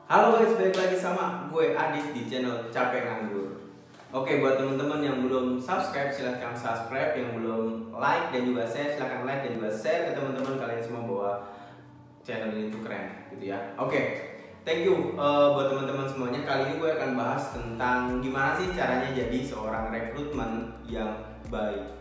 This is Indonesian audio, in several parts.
Halo guys, balik lagi sama gue Adit di channel Capek Nganggur. Oke, buat teman-teman yang belum subscribe silahkan subscribe, yang belum like dan juga share silahkan like dan juga share ke teman-teman kalian semua bahwa channel ini tuh keren gitu ya. Oke, thank you buat teman-teman semuanya. Kali ini gue akan bahas tentang gimana sih caranya jadi seorang rekrutmen yang baik.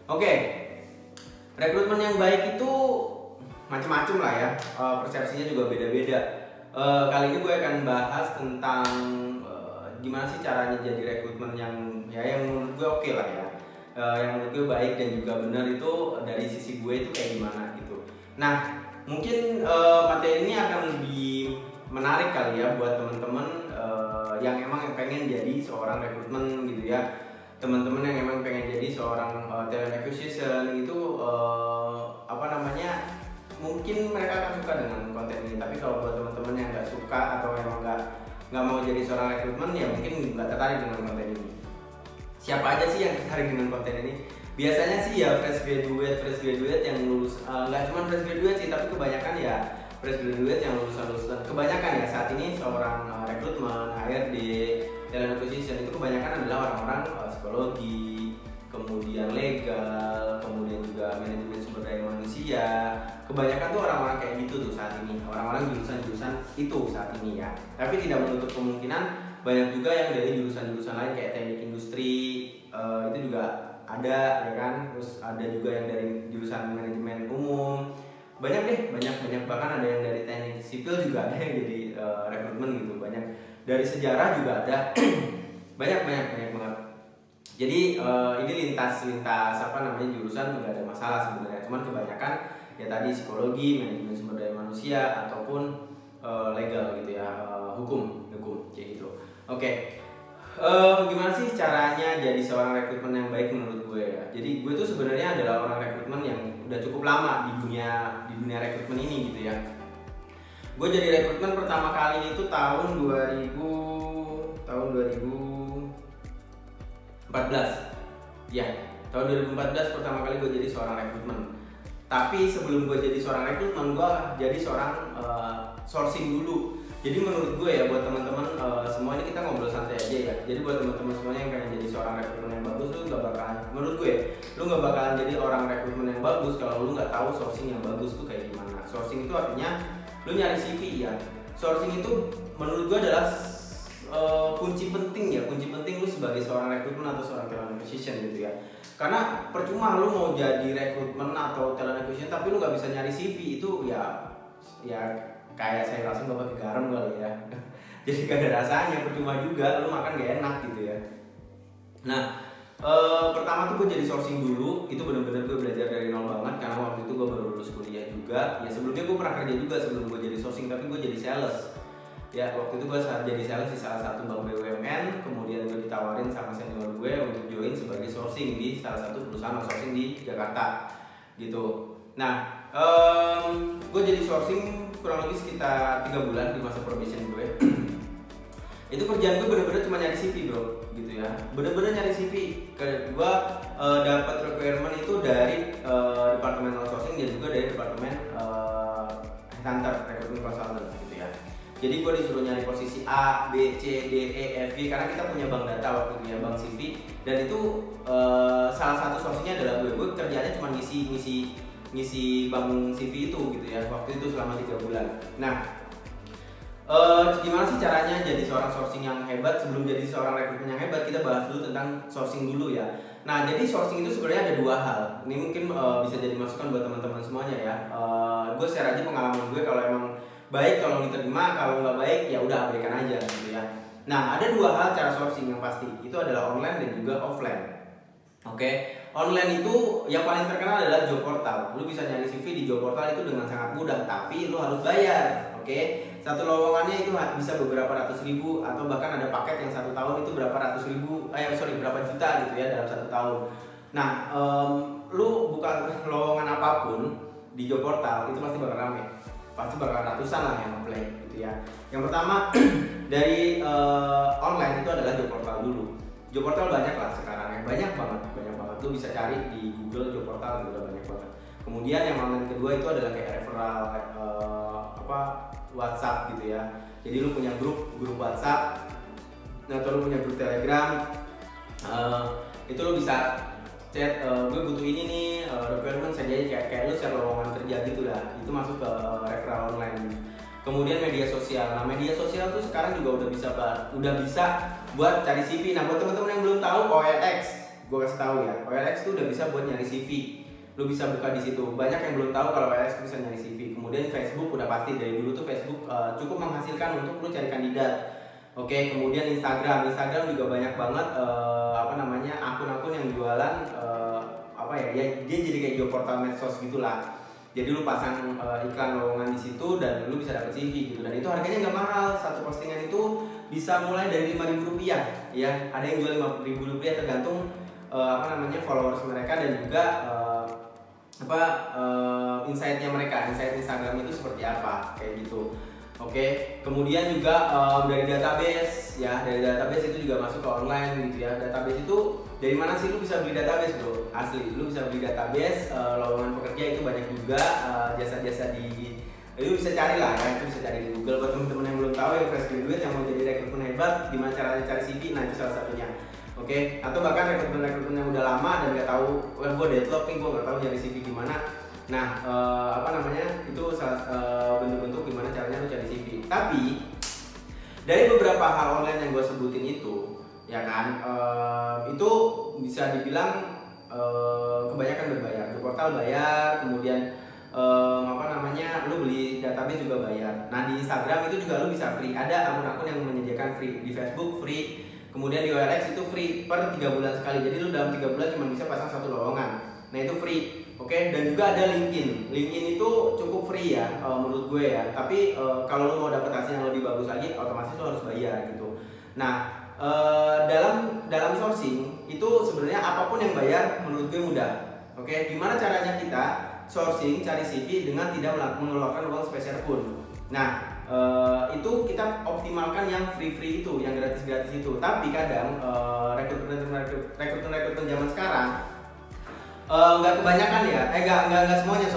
Oke, rekrutmen yang baik itu macam-macam lah ya, persepsinya juga beda-beda. Kali ini gue akan bahas tentang gimana sih caranya jadi rekrutmen yang menurut gue oke lah ya, yang menurut gue baik dan juga benar itu dari sisi gue itu kayak gimana gitu. Nah, mungkin materi ini akan lebih menarik kali ya buat teman-teman yang emang pengen jadi seorang rekrutmen gitu ya. Teman-teman yang emang pengen jadi seorang talent acquisition itu mungkin mereka akan suka dengan konten ini. Tapi kalau buat teman-teman yang nggak suka atau emang nggak mau jadi seorang rekrutmen ya mungkin nggak tertarik dengan konten ini. Siapa aja sih yang tertarik dengan konten ini? Biasanya sih ya fresh graduate yang lulus, nggak cuma fresh graduate sih, tapi kebanyakan ya fresh graduate yang lulusan kebanyakan ya saat ini seorang rekrutmen, HRD, talent acquisition itu kebanyakan adalah orang-orang psikologi, kemudian legal, kemudian juga manajemen sumber daya manusia. Kebanyakan tuh orang-orang kayak gitu tuh saat ini, orang-orang jurusan-jurusan itu saat ini ya. Tapi tidak menutup kemungkinan banyak juga yang dari jurusan-jurusan lain kayak teknik industri, itu juga ada ya kan. Terus ada juga yang dari jurusan manajemen umum. Banyak bahkan ada yang dari teknik sipil juga ada yang jadi rekrutmen gitu. Banyak dari sejarah juga ada. banyak banget. Jadi ini lintas jurusan nggak ada masalah sebenarnya. Cuman kebanyakan ya tadi psikologi, manajemen sumber daya manusia ataupun legal gitu ya, hukum kayak gitu. Oke. Gimana sih caranya jadi seorang rekrutmen yang baik menurut gue ya? Jadi gue tuh sebenarnya adalah orang rekrutmen yang udah cukup lama di dunia rekrutmen ini gitu ya. Gue jadi rekrutmen pertama kali itu tahun 2014. Ya, tahun 2014 pertama kali gue jadi seorang rekrutmen. Tapi sebelum gue jadi seorang rekrutmen, gue jadi seorang sourcing dulu. Jadi menurut gue ya buat teman-teman semua ini kita ngobrol santai aja ya. Jadi buat teman-teman semuanya yang pengen jadi seorang rekrutmen yang bagus, lu nggak bakalan, menurut gue, lu nggak bakalan jadi orang rekrutmen yang bagus kalau lu nggak tahu sourcing yang bagus tuh kayak gimana. Sourcing itu artinya lu nyari CV ya. Sourcing itu menurut gue adalah kunci penting lu sebagai seorang rekrutmen atau seorang talent acquisition gitu ya. Karena percuma lu mau jadi rekrutmen atau talent acquisition tapi lu nggak bisa nyari CV itu ya kayak saya langsung gak pakai garam kali ya. Jadi gak ada rasanya, percuma juga, lu makan gak enak gitu ya. Nah, pertama tuh gue jadi sourcing dulu, itu bener-bener gue belajar dari nol banget karena waktu itu gue baru lulus kuliah juga. Ya sebelumnya gue pernah kerja juga sebelum gue jadi sourcing, tapi gue jadi sales. Ya waktu itu gue jadi sales di salah satu bank BUMN, kemudian gue ditawarin sama senior gue untuk join sebagai sourcing di salah satu perusahaan sourcing di Jakarta gitu. Nah, gue jadi sourcing kurang lebih sekitar 3 bulan di masa probation gue. Itu kerjaan gue bener-bener cuma nyari CV bro, gitu ya. Bener-bener nyari CV. Gue dapat requirement itu dari departemen sourcing dan juga dari departemen headhunter, recruitment consultant gitu ya. Jadi gue disuruh nyari posisi A, B, C, D, E, F, G karena kita punya bank data waktu itu ya, bank CV. Dan itu salah satu sourcingnya adalah gue. Gue kerjaannya cuma ngisi bank CV itu gitu ya, waktu itu selama 3 bulan. Nah, gimana sih caranya jadi seorang sourcing yang hebat? Sebelum jadi seorang rekrutmen yang hebat, kita bahas dulu tentang sourcing dulu ya. Nah, jadi sourcing itu sebenarnya ada 2 hal. Ini mungkin bisa jadi masukan buat teman-teman semuanya ya. Gue share aja pengalaman gue, kalau emang baik kalau diterima, kalau nggak baik ya udah abaikan aja gitu ya. Nah, ada 2 hal cara sourcing yang pasti. Itu adalah online dan juga offline. Oke. online itu yang paling terkenal adalah job portal. Lu bisa nyari CV di job portal itu dengan sangat mudah, tapi lu harus bayar. Oke, satu lowongannya itu bisa beberapa ratus ribu, atau bahkan ada paket yang 1 tahun itu berapa ratus ribu, berapa juta gitu ya dalam 1 tahun. Nah, lu buka lowongan apapun di job portal itu pasti bakal rame, pasti bakal ratusan lah yang apply gitu ya. Yang pertama dari online itu adalah job portal dulu. Job portal banyak lah sekarang ya, banyak banget. Lu bisa cari di Google job portal juga banyak banget. Kemudian yang online kedua itu adalah kayak referral, WhatsApp gitu ya. Jadi lu punya grup WhatsApp, atau lu punya grup Telegram, itu lu bisa chat, gue butuh ini nih, requirement saja, kayak lu share lowongan kerja gitu lah. Itu masuk ke referral online. Kemudian media sosial. Nah, media sosial tuh sekarang juga udah bisa buat cari CV. Nah, buat teman-teman yang belum tahu, OLX, gue kasih tahu ya, OLX tuh udah bisa buat nyari CV. Lu bisa buka di situ. Banyak yang belum tahu kalau OLX bisa nyari CV. Kemudian Facebook udah pasti dari dulu tuh Facebook cukup menghasilkan untuk lu cari kandidat. Oke, kemudian Instagram juga banyak banget akun-akun yang jualan dia jadi kayak job portal medsos gitulah. Jadi lu pasang iklan lowongan di situ dan lu bisa dapet CV gitu. Dan itu harganya nggak mahal. Satu postingan itu bisa mulai dari Rp5.000 ya. Ada yang jual Rp5.000 tergantung followers mereka dan juga insight-nya mereka, insight Instagram itu seperti apa kayak gitu. Oke, kemudian juga dari database ya, dari database itu juga masuk ke online gitu ya. Database itu dari mana sih lu bisa beli database bro? Asli, lu bisa beli database, lowongan pekerja itu banyak juga, jasa-jasa lu bisa cari lah ya, itu bisa cari di Google. Buat teman-teman yang belum tahu yang fresh graduate yang mau jadi rekrutmen hebat, gimana caranya cari CV, nah itu salah satunya. Oke, atau bahkan rekrutmen yang udah lama dan nggak tahu, gue deadlock nih, gue nggak tahu nyari CV gimana. Nah, itu bentuk-bentuk gimana caranya lu cari CV. Tapi dari beberapa hal online yang gue sebutin itu, ya kan, itu bisa dibilang kebanyakan berbayar. Di portal bayar, kemudian lu beli database juga bayar. Nah, di Instagram itu juga lu bisa free. Ada akun-akun yang menyediakan free. Di Facebook free. Kemudian di OLX itu free per 3 bulan sekali. Jadi lu dalam 3 bulan cuma bisa pasang 1 lowongan. Nah, itu free. Oke, dan juga ada LinkedIn. LinkedIn itu cukup free ya, menurut gue ya. Tapi kalau lo mau dapet hasil yang lebih bagus lagi, otomatis lo harus bayar gitu. Nah, dalam sourcing itu sebenarnya apapun yang bayar menurut gue mudah. Oke, gimana caranya kita sourcing cari CV dengan tidak mengeluarkan uang sepeser pun. Nah, itu kita optimalkan yang free itu, yang gratis itu. Tapi kadang rekrutmen zaman sekarang nggak kebanyakan ya, nggak semuanya,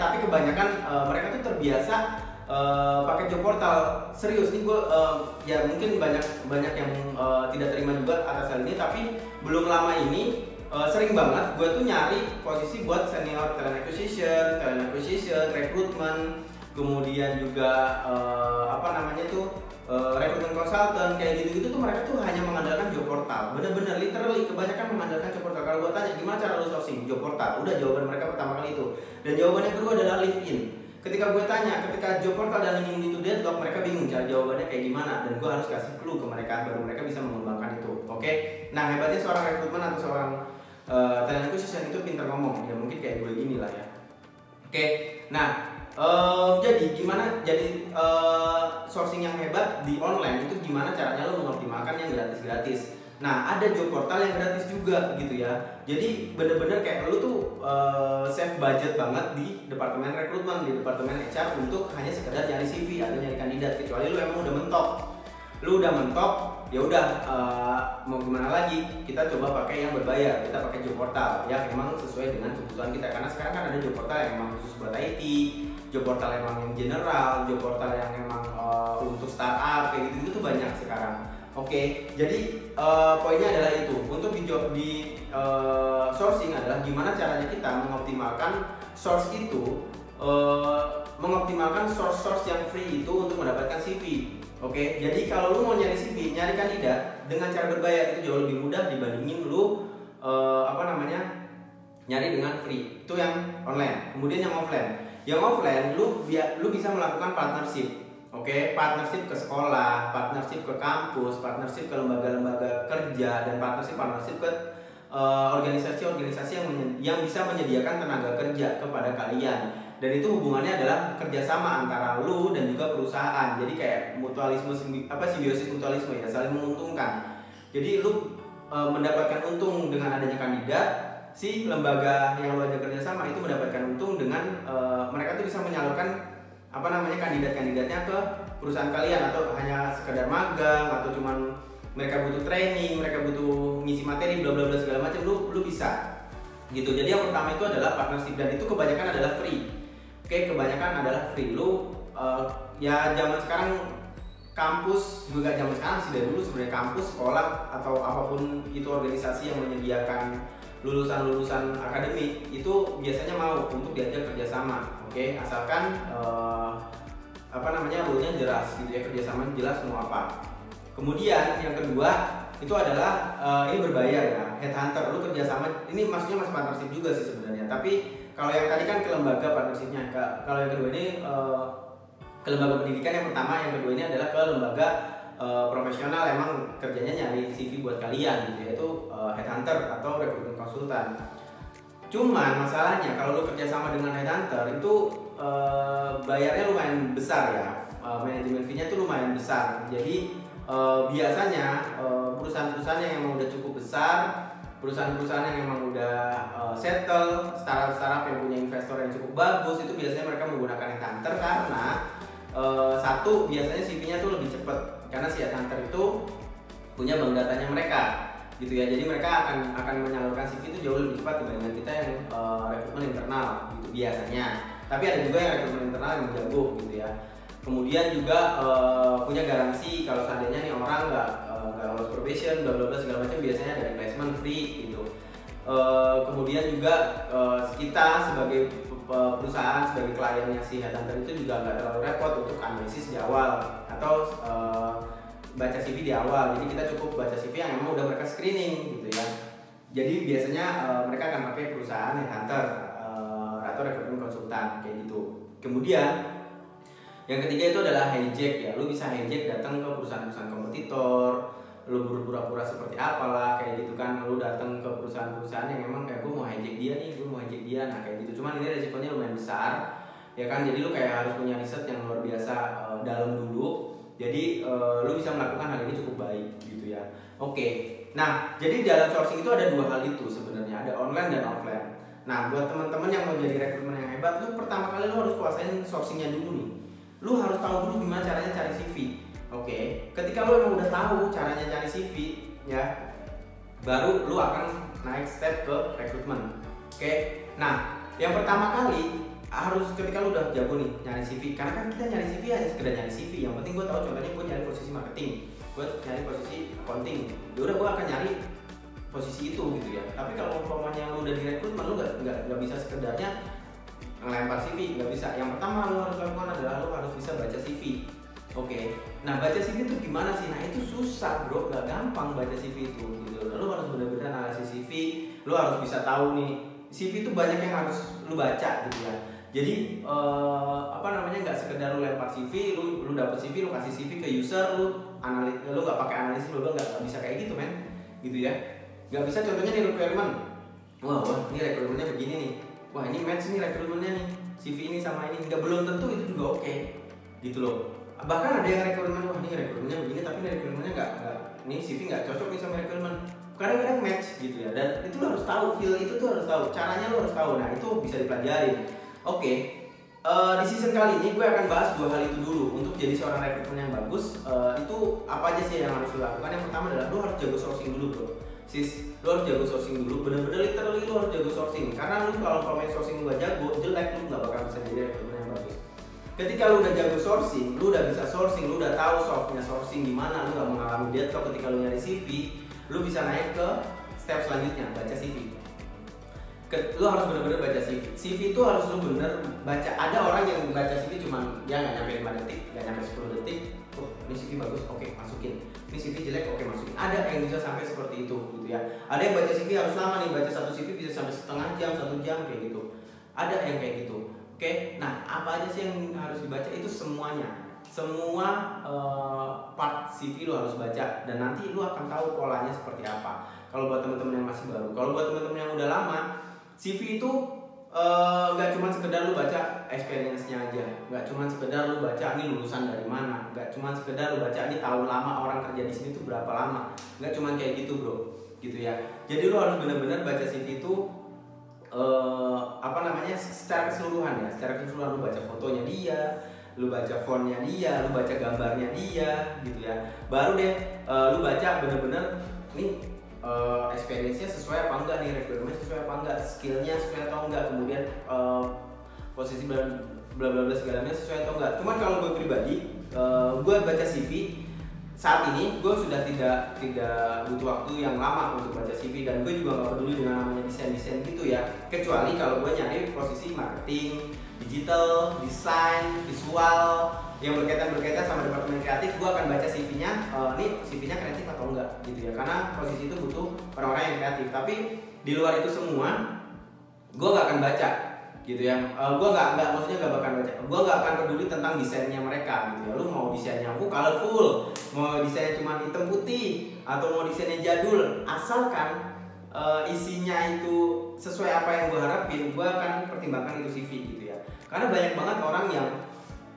tapi kebanyakan mereka tuh terbiasa pakai job portal. Serius nih gue, ya mungkin banyak yang tidak terima juga atas hal ini, tapi belum lama ini sering banget gue tuh nyari posisi buat senior talent acquisition, rekrutmen, kemudian juga rekrutmen konsultan kayak gitu tuh mereka tuh hanya mengandalkan job portal. Bener-bener literally kebanyakan mengandalkan job portal. Kalau gue tanya gimana cara lu sourcing job portal, udah jawaban mereka pertama kali itu. Dan jawaban yang kedua adalah LinkedIn. Ketika gue tanya, ketika job portal dan LinkedIn itu deadlock, mereka bingung cara jawabannya kayak gimana, dan gue harus kasih clue ke mereka baru mereka bisa mengembangkan itu. Oke? Nah, hebatnya seorang rekrutmen atau seorang talent acquisition itu pintar ngomong. Ya mungkin kayak gue gini lah ya. Oke. Nah, jadi sourcing yang hebat di online itu gimana caranya lo mengoptimalkan yang gratis. Nah, ada job portal yang gratis juga gitu ya. Jadi bener-bener kayak lo tuh save budget banget di departemen rekrutmen, di departemen HR untuk hanya sekedar nyari CV atau nyari kandidat. Kecuali lo emang udah mentok, ya udah mau gimana lagi, kita coba pakai yang berbayar, kita pakai job portal yang emang sesuai dengan kebutuhan kita. Karena sekarang kan ada job portal yang emang khusus buat IT, job portal yang emang general, job portal yang emang untuk startup kayak gitu tuh banyak sekarang. Oke, jadi poinnya adalah itu. Untuk di sourcing adalah gimana caranya kita mengoptimalkan source itu, mengoptimalkan source yang free itu untuk mendapatkan CV. Oke, jadi kalau lu mau nyari CV, nyari kandidat dengan cara berbayar itu jauh lebih mudah dibandingin lu nyari dengan free. Itu yang online. Kemudian yang offline. Yang offline lu bisa melakukan partnership. Oke, partnership ke sekolah, partnership ke kampus, partnership ke lembaga-lembaga kerja, dan partnership ke organisasi-organisasi yang bisa menyediakan tenaga kerja kepada kalian. Dan itu hubungannya adalah kerjasama antara lu dan juga perusahaan. Jadi kayak mutualisme, simbiosis mutualisme ya, saling menguntungkan. Jadi lu mendapatkan untung dengan adanya kandidat, si lembaga yang lu ajak kerjasama itu mendapatkan untung dengan mereka tuh bisa menyalurkan kandidat-kandidatnya ke perusahaan kalian, atau hanya sekedar magang, atau cuman mereka butuh training, mereka butuh ngisi materi, bla bla bla segala macam, lu bisa gitu. Jadi yang pertama itu adalah partnership, dan itu kebanyakan adalah free. Oke, kebanyakan adalah free. Lu ya zaman sekarang kampus juga, zaman sekarang sih dari dulu sebenarnya kampus, sekolah atau apapun itu organisasi yang menyediakan lulusan akademik itu biasanya mau untuk diajak kerjasama. Oke, asalkan rule-nya jelas gitu ya, kerjasama jelas mau apa. Kemudian yang kedua itu adalah ini berbayar ya, headhunter. Lu kerjasama, ini maksudnya masih partnership juga sih sebenarnya. Tapi kalau yang tadi kan ke lembaga partnershipnya, kalau yang kedua ini ke lembaga pendidikan yang pertama, yang kedua ini adalah ke lembaga profesional, emang kerjanya nyari CV buat kalian gitu, yaitu headhunter atau rekrutmen konsultan. Cuman masalahnya kalau lu kerjasama dengan headhunter itu bayarnya lumayan besar ya, manajemen fee-nya tuh lumayan besar. Jadi biasanya perusahaan-perusahaan yang emang udah cukup besar, perusahaan-perusahaan yang emang udah settle, startup yang punya investor yang cukup bagus, itu biasanya mereka menggunakan headhunter karena satu, biasanya CV-nya tuh lebih cepat karena si headhunter itu punya bank datanya mereka gitu ya. Jadi mereka akan menyalurkan CV itu jauh lebih cepat dibandingkan kita yang rekrutmen internal gitu biasanya. Tapi ada juga yang rekrutmen internal yang jago gitu ya. Kemudian juga punya garansi kalau seandainya nih orang nggak lolos probation, bla bla bla segala macam, biasanya ada replacement free gitu. Kemudian juga kita sebagai perusahaan, sebagai kliennya si headhunter itu juga nggak terlalu repot untuk analisis di awal atau baca CV di awal. Jadi kita cukup baca CV yang memang udah mereka screening gitu ya. Jadi biasanya mereka akan pakai perusahaan headhunter atau rekrutmen konsultan kayak gitu. Kemudian yang ketiga itu adalah hijack ya. Lu bisa hijack datang ke perusahaan-perusahaan kompetitor, lu berpura-pura seperti apalah kayak gitu kan. Lu datang ke perusahaan-perusahaan yang memang kayak gue mau hijack dia nih, gue mau hijack dia, nah kayak gitu. Cuman ini resikonya lumayan besar ya kan. Jadi lu kayak harus punya riset yang luar biasa dalam dulu. Jadi lu bisa melakukan hal ini cukup baik gitu ya. Oke. Nah, jadi dalam sourcing itu ada dua hal itu sebenarnya, ada online dan offline. Nah, buat teman-teman yang mau jadi rekrutmen yang hebat, lu pertama kali lu harus kuasain sourcingnya dulu nih. Lu harus tahu dulu gimana caranya cari CV. Oke. Ketika lu emang udah tahu caranya cari CV ya, baru lu akan naik step ke rekrutmen. Oke. Nah, yang pertama kali harus ketika lu udah jago nih nyari CV, karena kan kita nyari CV hanya sekedar nyari CV. Yang penting gue tahu, contohnya gue nyari posisi marketing, gue nyari posisi accounting, ya udah gue akan nyari posisi itu gitu ya. Tapi kalau umpamanya lu udah direkrutmen, lu nggak bisa sekedarnya ngelempar CV, nggak bisa. Yang pertama lo harus lakukan adalah lo harus bisa baca CV. Oke. Nah, baca CV itu gimana sih? Nah, itu susah bro, nggak gampang baca CV itu gitu. Lo harus benar-benar analisis CV, lo harus bisa tahu nih CV itu banyak yang harus lo baca gitu ya. Jadi nggak sekedar lo lempar CV, lo dapet CV, lo kasih CV ke user, lo nggak pakai analisis, lo nggak bisa kayak gitu men, gitu ya. Nggak bisa. Contohnya nih requirement, wah ini requirementnya begini nih. Wah ini match nih rekrutmennya nih, CV ini sama ini, belum tentu itu juga oke, gitu loh. Bahkan ada yang rekrutmen, wah ini rekrutmennya begini, tapi rekrutmennya nggak, ini CV nggak cocok nih sama rekrutmen. Kadang-kadang match gitu ya, dan itu lo harus tahu, feel itu tuh harus tahu, caranya lo harus tahu. Nah itu bisa dipelajari. Oke. Di season kali ini gue akan bahas dua hal itu dulu. Untuk jadi seorang rekrutmen yang bagus, itu apa aja sih yang harus lo lakukan? Yang pertama adalah lo harus jago sourcing dulu bro. Lo harus jago sourcing dulu, bener-bener literally lo harus jago sourcing. Karena lo kalau main sourcing lo gak jago, jelek, lo gak bakal bisa jadi rekrutmen yang bagus. Ketika lo udah jago sourcing, lo udah bisa sourcing, lo udah tahu softnya sourcing gimana, lo gak mengalami deadlock ketika lo nyari CV, lo bisa naik ke step selanjutnya, baca CV. Lo harus bener-bener baca CV. CV itu harus lo bener baca. Ada orang yang baca CV cuma ya gak nyampe 5 detik, gak nyampe 10 detik. Oh ini CV bagus, oke masukin. Ini CV jelek, oke masukin. Ada yang bisa sampai seperti itu gitu ya. Ada yang baca CV harus lama nih, baca satu CV bisa sampai setengah jam, 1 jam kayak gitu. Ada yang kayak gitu. Oke. Nah, apa aja sih yang harus dibaca? Itu semuanya. semua part CV lu harus baca, dan nanti lu akan tahu polanya seperti apa. Kalau buat teman-teman yang masih baru, kalau buat teman-teman yang udah lama, CV itu nggak cuma sekedar lu baca experience-nya aja, nggak cuma sekedar lu baca ini lulusan dari mana, nggak cuma sekedar lu baca ini tahun lama orang kerja di sini tuh berapa lama, nggak cuma kayak gitu bro, gitu ya. Jadi lu harus benar-benar baca CV itu secara keseluruhan ya, secara keseluruhan. Lu baca fotonya dia, lu baca fontnya dia, lu baca gambarnya dia, gitu ya. Baru deh lu baca bener-bener nih experience-nya sesuai apa enggak nih, requirement sesuai apa enggak, skill-nya sesuai atau enggak, kemudian posisi bla bla bla segalanya sesuai atau enggak. Cuman kalau gue pribadi, gue baca CV saat ini gue sudah tidak butuh waktu yang lama untuk baca CV, dan gue juga gak peduli dengan namanya desain gitu ya, kecuali kalau gue nyari posisi marketing, digital, desain, visual yang berkaitan sama departemen kreatif. Gue akan baca CV-nya, nih CV-nya kreatif atau enggak gitu ya, karena posisi itu butuh orang-orang yang kreatif. Tapi di luar itu semua gue gak akan baca gitu ya. Gue maksudnya gak bakal baca, gue gak akan peduli tentang desainnya mereka gitu ya. Lu mau desainnya colorful, mau desainnya cuma hitam putih, atau mau desainnya jadul, asalkan isinya itu sesuai apa yang gue harapin, gue akan pertimbangkan itu CV gitu ya. Karena banyak banget orang yang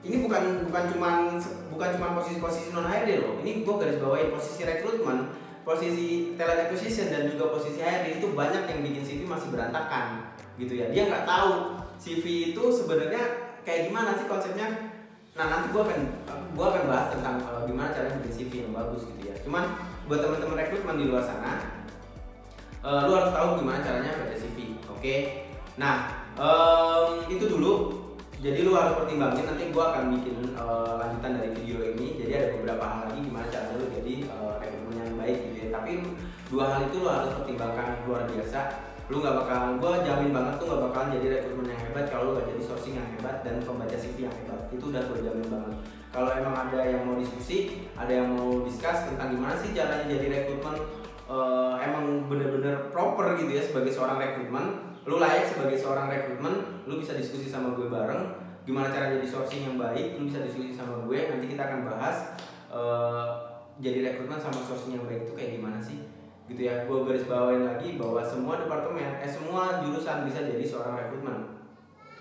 ini bukan cuma posisi non HRD loh. Ini gue garis bawahi posisi rekrutmen, posisi talent acquisition, dan juga posisi HRD itu banyak yang bikin CV masih berantakan gitu ya. Dia nggak tahu CV itu sebenarnya kayak gimana sih konsepnya. Nah, nanti gue akan bahas tentang gimana caranya bikin CV yang bagus gitu ya. Cuman buat teman-teman rekrutmen di luar sana, lu harus tahu gimana caranya baca CV, oke? Nah, itu dulu. Jadi lu harus pertimbangin. Nanti gue akan bikin lanjutan dari video ini. Jadi ada beberapa hal lagi gimana caranya lu jadi rekrutmen yang baik gitu ya. Tapi dua hal itu lu harus pertimbangkan luar biasa. Lu nggak bakal, gue jamin banget tuh nggak bakalan jadi rekrutmen yang hebat kalau lu nggak jadi sourcing yang hebat dan pembaca CV yang hebat. Itu udah gue jamin banget. Kalau emang ada yang mau diskusi, ada yang mau discuss tentang gimana sih caranya jadi rekrutmen emang bener-bener proper gitu ya sebagai seorang rekrutmen, lu layak sebagai seorang rekrutmen, lu bisa diskusi sama gue bareng gimana cara jadi sourcing yang baik. Lu bisa diskusi sama gue, nanti kita akan bahas jadi rekrutmen sama sourcing yang baik itu kayak gimana sih gitu ya. Gue garis bawain lagi bahwa semua departemen, semua jurusan bisa jadi seorang rekrutmen.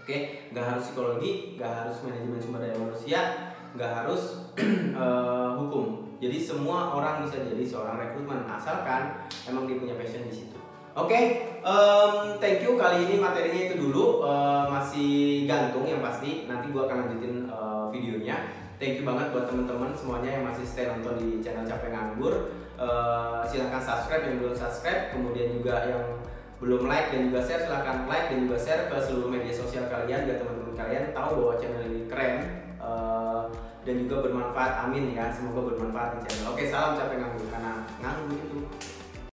Oke, nggak harus psikologi, nggak harus manajemen sumber daya manusia, nggak harus hukum. Jadi semua orang bisa jadi seorang rekrutmen asalkan emang dia punya passion di situ. Oke, thank you. Kali ini materinya itu dulu, masih gantung yang pasti. Nanti gua akan lanjutin videonya. Thank you banget buat teman-teman semuanya yang masih stay nonton di channel Capek Nganggur. Silahkan subscribe yang belum subscribe, kemudian juga yang belum like dan juga share, silahkan like dan juga share ke seluruh media sosial kalian biar teman-teman kalian tahu bahwa channel ini keren dan juga bermanfaat. Amin ya, semoga bermanfaat di channel. Oke, salam Capek Nganggur, karena nganggur itu